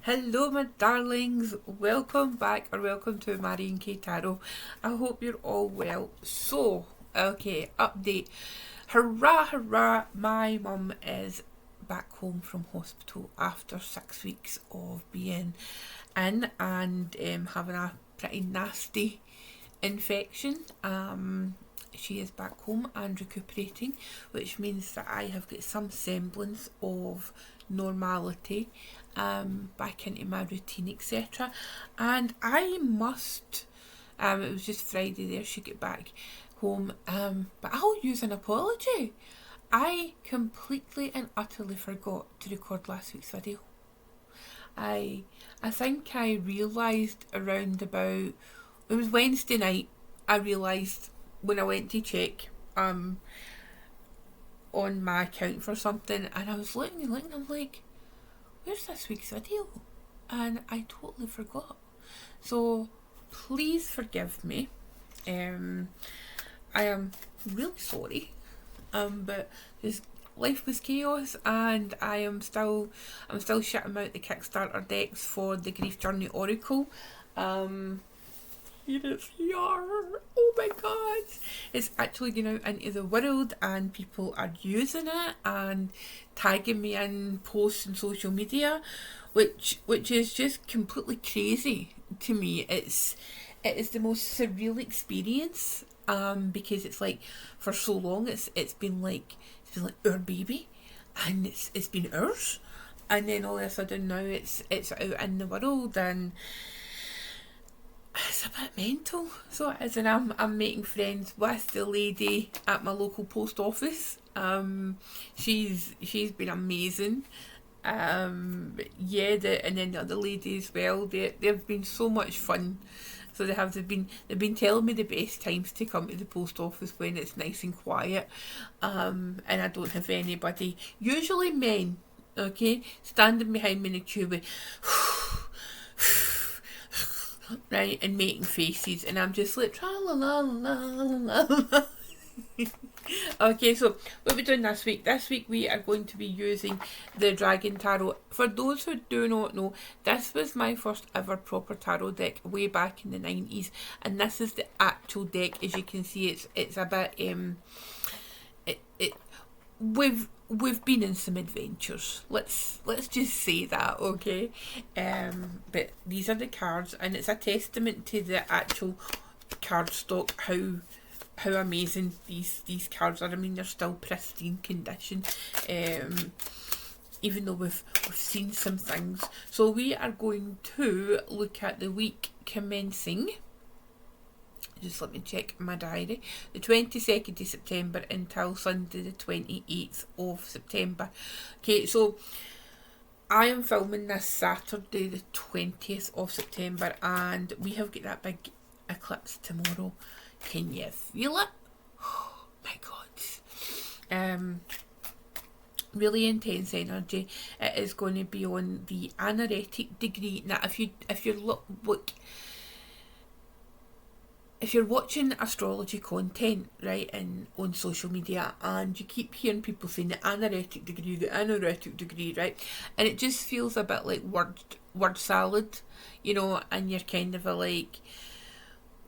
Hello, my darlings. Welcome back or welcome to Marion K Tarot. I hope you're all well. So, okay, update. Hurrah, hurrah! My mum is back home from hospital after 6 weeks of being in and having a pretty nasty infection. She is back home and recuperating, which means that I have got some semblance of normality back into my routine, etc. And I must, it was just Friday there, she got back home, but I'll use an apology. I completely and utterly forgot to record last week's video. I think I realised around about, it was Wednesday night, I realised when I went to check on my account for something, and I was looking, I'm like, where's this week's video? And I totally forgot. So please forgive me. I am really sorry. But just life was chaos, and I'm still shitting out the Kickstarter decks for the Grief Journey Oracle. Here it's here. Oh my god. It's actually going out into the world and people are using it and tagging me in posts on social media, which is just completely crazy to me. It is the most surreal experience, because it's like for so long it's been like our baby, and it's been ours, and then all of a sudden now it's out in the world, and it's a bit mental. So it is, and I'm making friends with the lady at my local post office. She's been amazing. And then the other lady as well. They've been so much fun. So they've been telling me the best times to come to the post office when it's nice and quiet, and I don't have anybody, usually men, okay, standing behind me in a queue right, and making faces, and I'm just like tra la la la la la. Okay, so what we're doing this week. This week we are going to be using the Dragon Tarot. For those who do not know, this was my first ever proper tarot deck way back in the 90s, and this is the actual deck. As you can see, it's a bit it we've been in some adventures. Let's just say that, okay? But these are the cards, and it's a testament to the actual card stock, how amazing these cards are. I mean, they're still pristine condition, even though we've seen some things. So we are going to look at the week commencing, just let me check my diary, the 22nd of September until Sunday the 28th of September. Okay, so I am filming this Saturday the 20th of September, and we have got that big eclipse tomorrow. Can you feel it? Oh my god. Really intense energy. It is going to be on the anaretic degree. Now if you're watching astrology content, right, and on social media, and you keep hearing people saying the anaretic degree, right, and it just feels a bit like word salad, and you're kind of like,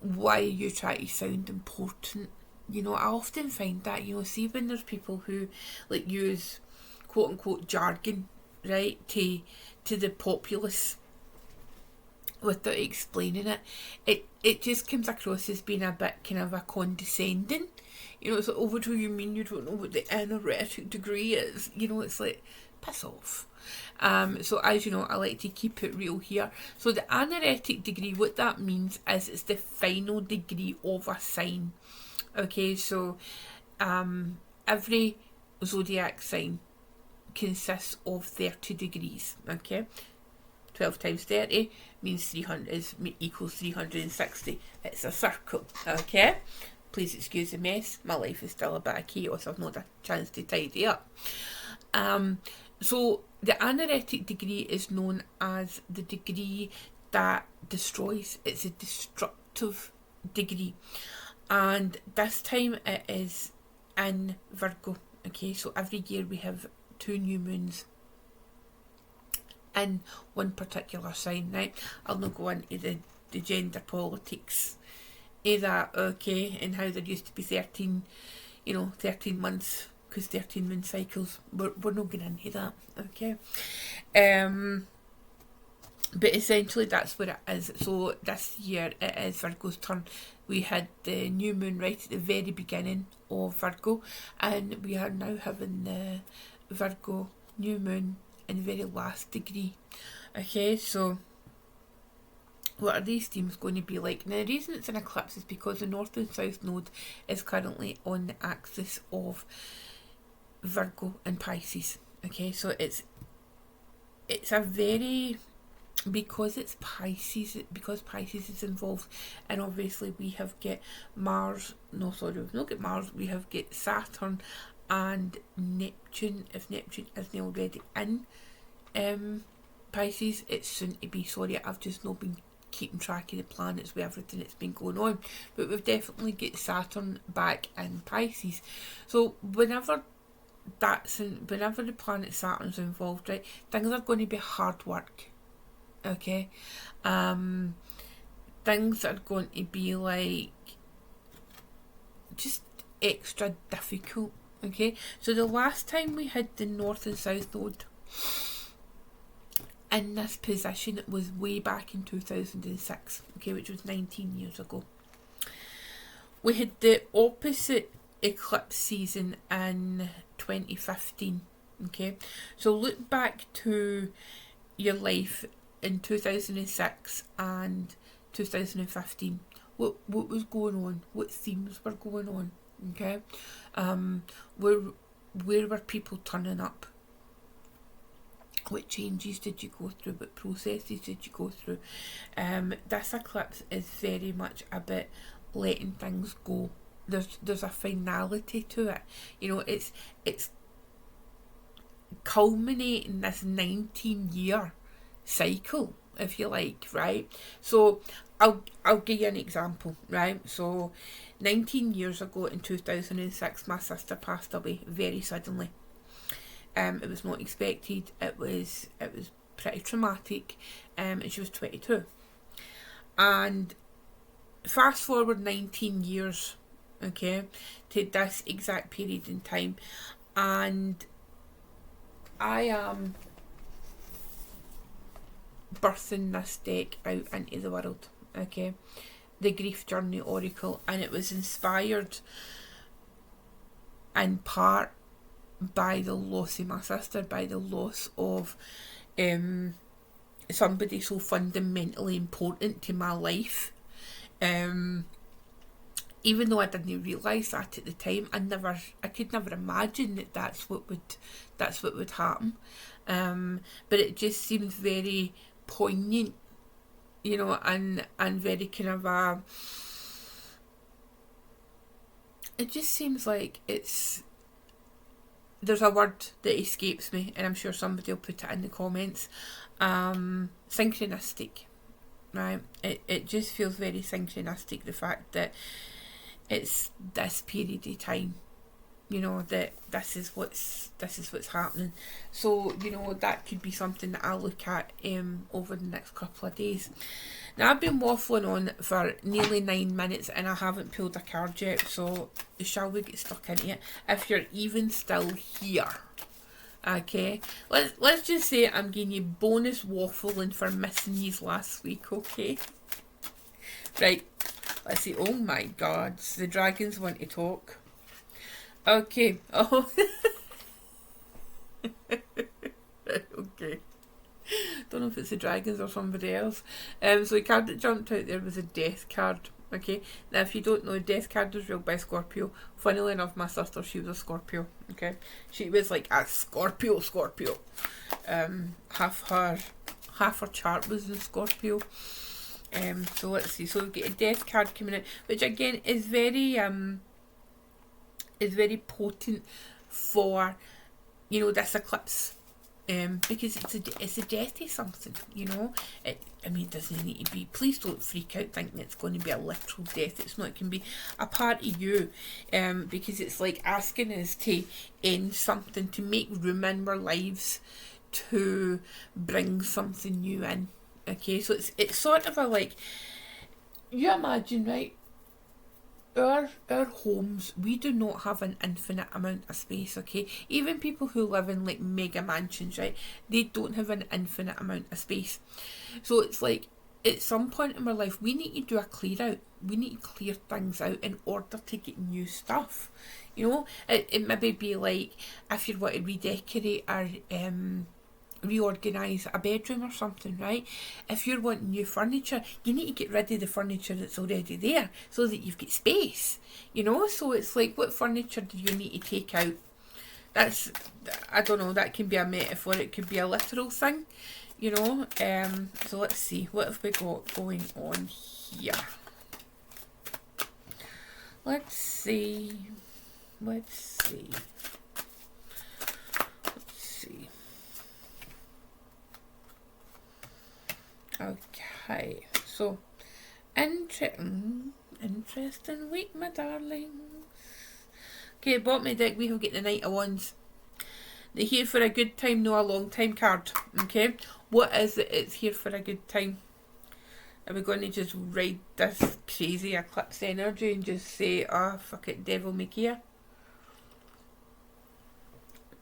why you try to sound important? I often find that, see when there's people who like use quote unquote jargon, right, to the populace without explaining it just comes across as being a bit kind of a condescending. It's like, oh, what do you mean you don't know what the anaretic degree is? It's like, piss off. So as you know, I like to keep it real here. So the anaretic degree, what that means is it's the final degree of a sign. Okay, so every zodiac sign consists of 30 degrees. Okay, 12 times 30 means 300 equals 360. It's a circle. Okay, please excuse the mess. My life is still a bit of chaos. I've not had a chance to tidy up. So the anaretic degree is known as the degree that destroys. It's a destructive degree, and this time it is in Virgo. Okay, so every year we have 2 new moons in one particular sign, right? I'll not go into the gender politics of that, okay, and how there used to be 13 months, because 13 moon cycles. We're not going into that, okay. But essentially that's what it is. So this year it is Virgo's turn. We had the new moon right at the very beginning of Virgo, and we are now having the Virgo new moon in the very last degree. Okay, so what are these themes going to be like? Now, the reason it's an eclipse is because the North and South Node is currently on the axis of Virgo and Pisces. Okay, so it's a very, because it's Pisces, because Pisces is involved, and obviously we have got we've not got Mars, we have got Saturn and Neptune, if Neptune isn't already in Pisces. It's soon to be. Sorry, I've just not been keeping track of the planets with everything that's been going on, but we've definitely got Saturn back in Pisces. So whenever the planet Saturn's involved, right, things are going to be hard work. Okay, things are going to be like just extra difficult. Okay, so the last time we had the North and South Node in this position was way back in 2006, okay, which was 19 years ago. We had the opposite eclipse season in 2015, okay. So look back to your life in 2006 and 2015. What was going on? What themes were going on? Okay, where were people turning up? What changes did you go through? What processes did you go through? This eclipse is very much about letting things go. There's a finality to it. You know, it's culminating this 19-year cycle, if you like, right? So I'll give you an example, right? So 19 years ago in 2006, my sister passed away very suddenly. It was not expected. It was pretty traumatic, and she was 22. And fast forward 19 years, okay, to this exact period in time, and I am birthing this deck out into the world, okay, the Grief Journey Oracle, and it was inspired in part by the loss of my sister, by the loss of somebody so fundamentally important to my life. Even though I didn't realise that at the time, I could never imagine that that's what would happen. But it just seems very poignant, you know, and very kind of it just seems like there's a word that escapes me, and I'm sure somebody will put it in the comments. Synchronistic, right? It just feels very synchronistic, the fact that it's this period of time, you know, that this is what's happening. So, you know, that could be something that I'll look at over the next couple of days. Now, I've been waffling on for nearly 9 minutes and I haven't pulled a card yet, so shall we get stuck into it? If you're even still here, okay, let's just say I'm giving you bonus waffling for missing these last week, okay? Right, let's see. Oh my god, the dragons want to talk. Okay. Oh. Okay. Don't know if it's the dragons or somebody else. So the card that jumped out there was a death card. Okay. Now, if you don't know, death card was ruled by Scorpio. Funnily enough, my sister, she was a Scorpio. Okay. She was like a Scorpio. Half her chart was in Scorpio. So let's see. So we've got a death card coming out, which again is very potent for, you know, this eclipse, because it's a death of something, you know. It doesn't need to be. Please don't freak out thinking it's going to be a literal death. It's not. It can be a part of you, because it's like asking us to end something, to make room in our lives, to bring something new in. Okay, so it's sort of a like, you imagine, right? Our homes, we do not have an infinite amount of space, okay? Even people who live in like mega mansions, right? They don't have an infinite amount of space. So it's like, at some point in our life, we need to do a clear out. We need to clear things out in order to get new stuff. You know, it maybe be like if you want to redecorate or reorganise a bedroom or something, right? If you're wanting new furniture, you need to get rid of the furniture that's already there so that you've got space. You know, so it's like, what furniture do you need to take out? That's, I don't know, that can be a metaphor, it could be a literal thing. You know, so let's see, what have we got going on here? Let's see. Okay, so interesting week, my darlings. Okay, bottom of the deck, we have got the Knight of Wands. They're here for a good time, no a long time card. Okay, what is it? It's here for a good time. Are we going to just ride this crazy eclipse energy and just say, ah, fuck it, devil may care?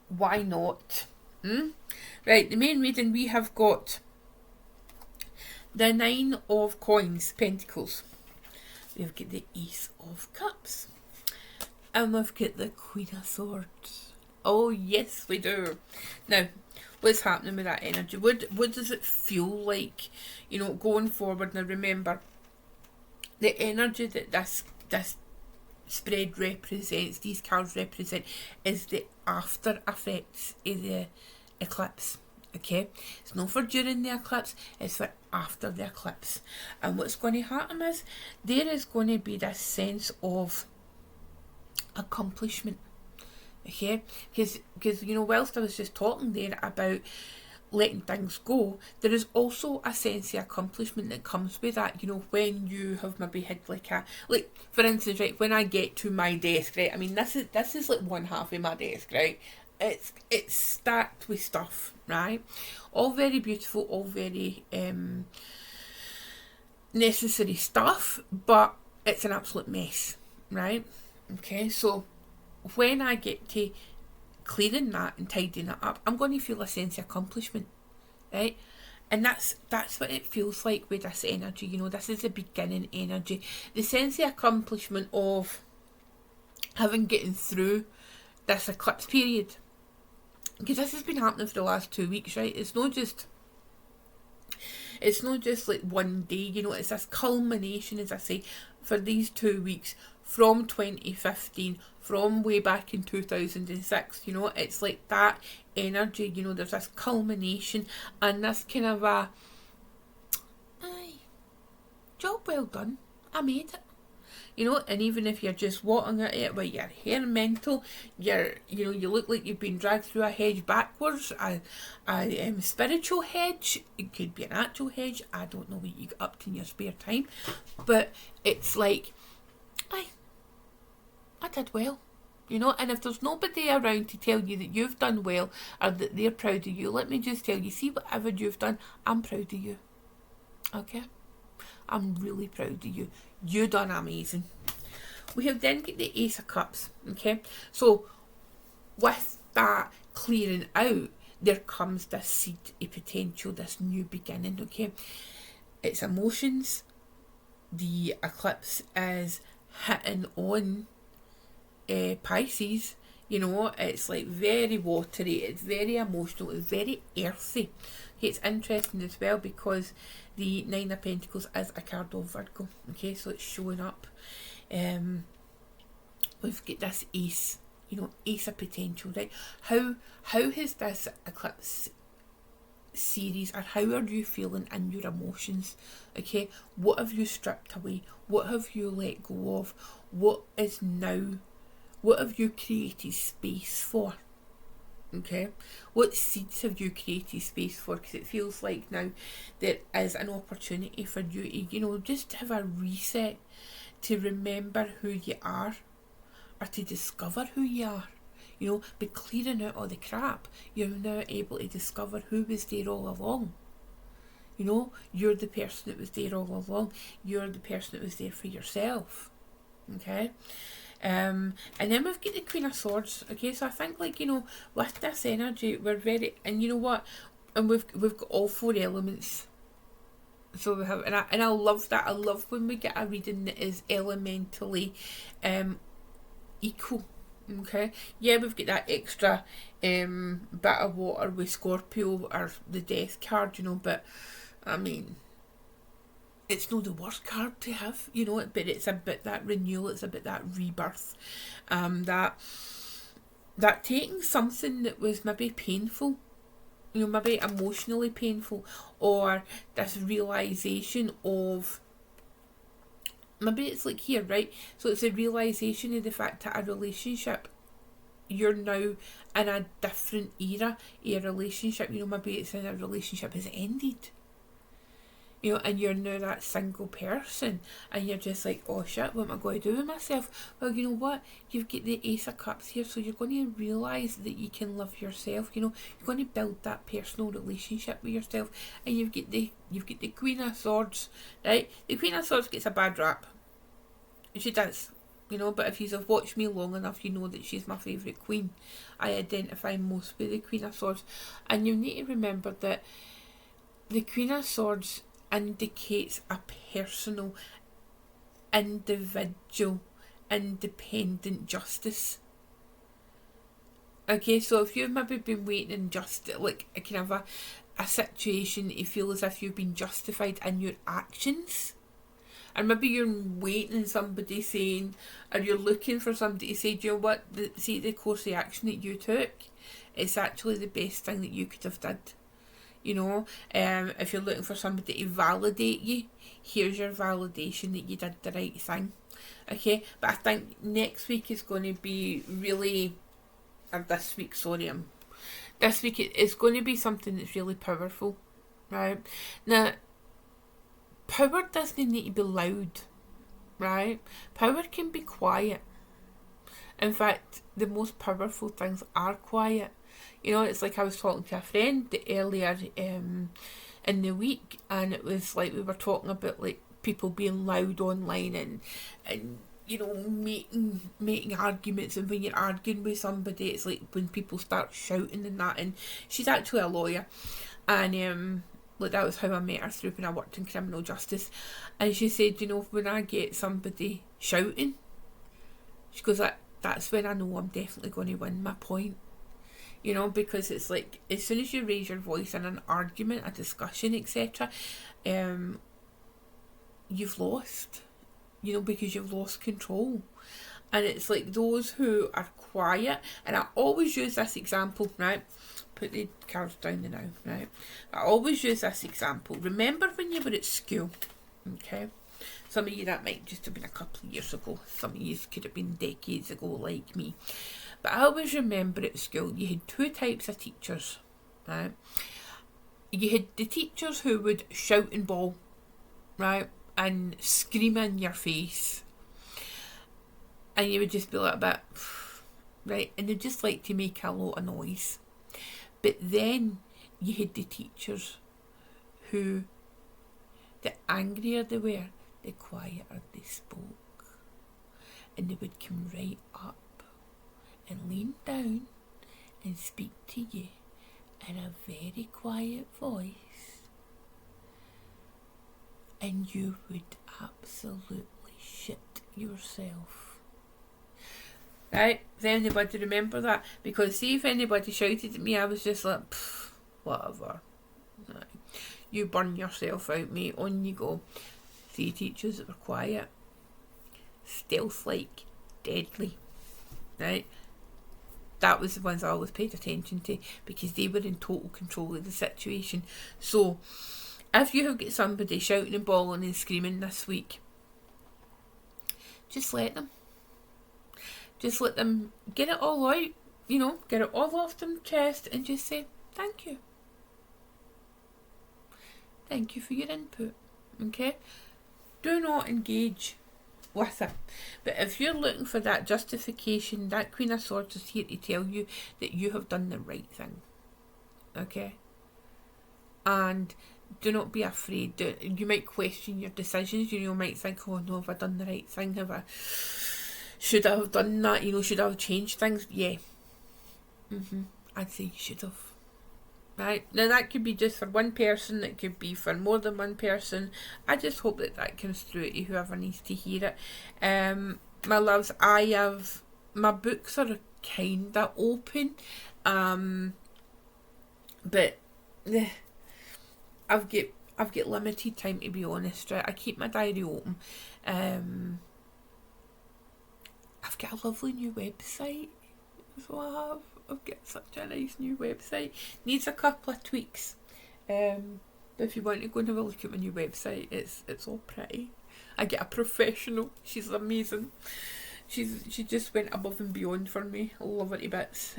Why not? Right, the main reading, we have got the Nine of Coins, Pentacles. We've got the Ace of Cups. And we've got the Queen of Swords. Oh, yes, we do. Now, what's happening with that energy? What does it feel like, you know, going forward? Now, remember, the energy that this spread represents, these cards represent, is the after effects of the eclipse. Okay, it's not for during the eclipse, it's for after the eclipse. And what's going to happen is there is going to be this sense of accomplishment. Okay, because you know, whilst I was just talking there about letting things go, there is also a sense of accomplishment that comes with that. You know, when you have maybe had like for instance, right, when I get to my desk, right, I mean, this is like one half of my desk, right. It's stacked with stuff, right? All very beautiful, all very necessary stuff, but it's an absolute mess, right? Okay, so when I get to clearing that and tidying it up, I'm going to feel a sense of accomplishment, right? And that's what it feels like with this energy. You know, this is the beginning energy, the sense of accomplishment of having gotten through this eclipse period, because this has been happening for the last 2 weeks, right? It's not just like one day, you know, it's this culmination, as I say, for these 2 weeks from 2015, from way back in 2006, you know, it's like that energy, you know, there's this culmination and this kind of a, aye, job well done, I made it. You know, and even if you're just walking at it with your hair mental, you look like you've been dragged through a hedge backwards, a spiritual hedge, it could be an actual hedge, I don't know what you get up to in your spare time, but it's like, I did well, you know, and if there's nobody around to tell you that you've done well, or that they're proud of you, let me just tell you, see whatever you've done, I'm proud of you, okay? I'm really proud of you. You done amazing. We have then got the Ace of Cups. Okay, so with that clearing out, there comes this seed of potential, this new beginning. Okay, it's emotions. The eclipse is hitting on Pisces. You know, it's like very watery, it's very emotional, it's very earthy. Okay, it's interesting as well because the Nine of Pentacles is a card of Virgo. Okay, so it's showing up. We've got this ace, you know, ace of potential, right? How has this eclipse series, or how are you feeling in your emotions? Okay, what have you stripped away? What have you let go of? What have you created space for? Okay, what seeds have you created space for? Because it feels like now there is an opportunity for you to, you know, just have a reset, to remember who you are, or to discover who you are. You know, by clearing out all the crap, you're now able to discover who was there all along. You know, you're the person that was there all along. You're the person that was there for yourself. Okay? And then we've got the Queen of Swords. Okay, so I think, like, you know, with this energy, we're very, and you know what? And we've got all 4 elements. So we have, and I love that. I love when we get a reading that is elementally equal. Okay, yeah, we've got that extra bit of water with Scorpio or the Death card, you know, but I mean, it's not the worst card to have, you know, but it's a bit that renewal, it's a bit that rebirth, that taking something that was maybe painful, you know, maybe emotionally painful, or this realisation of, maybe it's like here, right? So it's a realisation of the fact that a relationship, you're now in a different era, a relationship, you know, maybe it's in a relationship has ended. You know, and you're now that single person, and you're just like, oh shit, what am I going to do with myself? Well, you know what? You've got the Ace of Cups here, so you're going to realise that you can love yourself. You know, you're going to build that personal relationship with yourself, and you've got the Queen of Swords, right? The Queen of Swords gets a bad rap. She does. You know, but if you have watched me long enough, you know that she's my favourite queen. I identify most with the Queen of Swords, and you need to remember that the Queen of Swords indicates a personal, individual, independent justice. Okay, so if you've maybe been waiting in just like a kind of a situation that you feel as if you've been justified in your actions, and maybe you're waiting somebody saying, or you're looking for somebody to say, do you know what, see the course of action that you took, it's actually the best thing that you could have did. You know, if you're looking for somebody to validate you, here's your validation that you did the right thing. Okay, but I think next week is going to be really, or this week, sorry, this week it's going to be something that's really powerful, right? Now, power doesn't need to be loud, right? Power can be quiet. In fact, the most powerful things are quiet. You know, it's like I was talking to a friend earlier in the week, and it was like we were talking about like people being loud online and you know, making arguments, and when you're arguing with somebody, it's like when people start shouting and that. And she's actually a lawyer, and like that was how I met her, through when I worked in criminal justice. And she said, you know, when I get somebody shouting, she goes, that's when I know I'm definitely going to win my point. You know, because it's like, as soon as you raise your voice in an argument, a discussion, etc., you've lost. You know, because you've lost control. And it's like those who are quiet, and I always use this example, right? Put the cards down now, right? I always use this example. Remember when you were at school, okay? Some of you, that might just have been a couple of years ago. Some of you could have been decades ago, like me. But I always remember at school, you had 2 types of teachers, right? You had the teachers who would shout and bawl, right? And scream in your face. And you would just be a little bit, right? And they just like to make a lot of noise. But then you had the teachers who, the angrier they were, the quieter they spoke. And they would come right up and lean down and speak to you in a very quiet voice, and you would absolutely shit yourself. Right? Does anybody remember that? Because see, if anybody shouted at me, I was just like, whatever. Right. You burn yourself out, mate. On you go. See, teachers that were quiet, stealth-like, deadly. Right? That was the ones I always paid attention to, because they were in total control of the situation. So, if you have got somebody shouting and bawling and screaming this week, just let them. Just let them get it all out, you know, get it all off their chest, and just say, thank you. Thank you for your input, okay? Do not engage. with it. But if you're looking for that justification, that Queen of Swords is here to tell you that you have done the right thing. Okay? And do not be afraid. You might question your decisions. You might think, oh no, have I done the right thing? Should I have done that? Should I have changed things? Yeah. I'd say you should have. Right? Now that could be just for one person, it could be for more than one person. I just hope that comes through to whoever needs to hear it. My loves, my books are kinda open. But I've got limited time, to be honest, right? I keep my diary open. I've got a lovely new website. So I've got such a nice new website. Needs a couple of tweaks. But if you want to go and have a look at my new website, it's all pretty. I get a professional. She's amazing. She just went above and beyond for me. I love her to bits.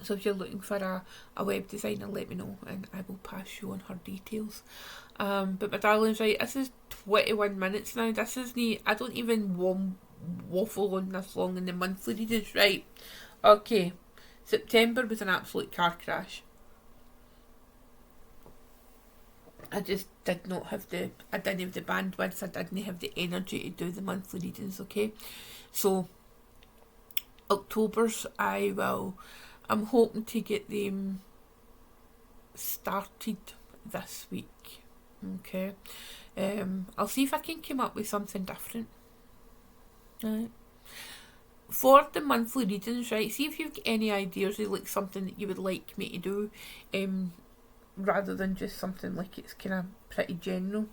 So if you're looking for a web designer, let me know and I will pass you on her details. But my darlings, right, this is 21 minutes now. This isn't, I don't even waffle on this long in the monthly readings, right? Okay, September was an absolute car crash. I just did not have I didn't have the bandwidth, I didn't have the energy to do the monthly readings, okay? So, October's, I'm hoping to get them started this week, okay? I'll see if I can come up with something different. Right. For the monthly readings, right, see if you've got any ideas of like something that you would like me to do, rather than just something like it's kind of pretty general.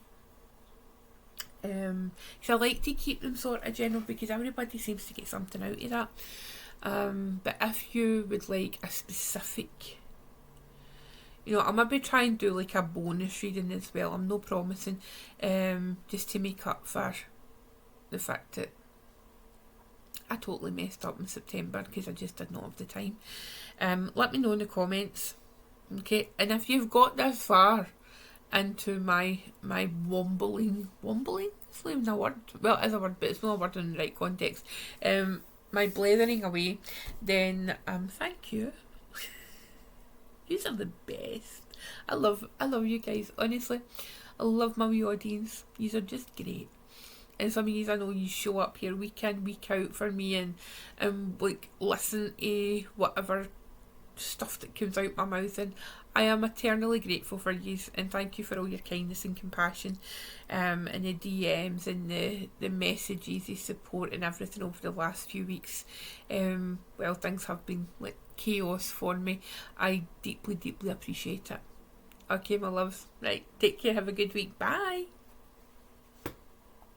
So I like to keep them sort of general because everybody seems to get something out of that. But if you would like a specific, I'll maybe try and do like a bonus reading as well. I'm not promising, just to make up for the fact that I totally messed up in September because I just did not have the time. Let me know in the comments, okay? And if you've got this far into my wombling, it's not even a word. Well, it is a word, but it's not a word in the right context. My blathering away, then thank you. These are the best. I love you guys. Honestly, I love my wee audience. These are just great. And some of you, I know you show up here week in, week out for me and like listen to whatever stuff that comes out my mouth, and I am eternally grateful for you and thank you for all your kindness and compassion, and the DMs and the messages, the support and everything over the last few weeks. Well, things have been like chaos for me. I deeply appreciate it. Okay, my loves. Right, take care, have a good week. Bye.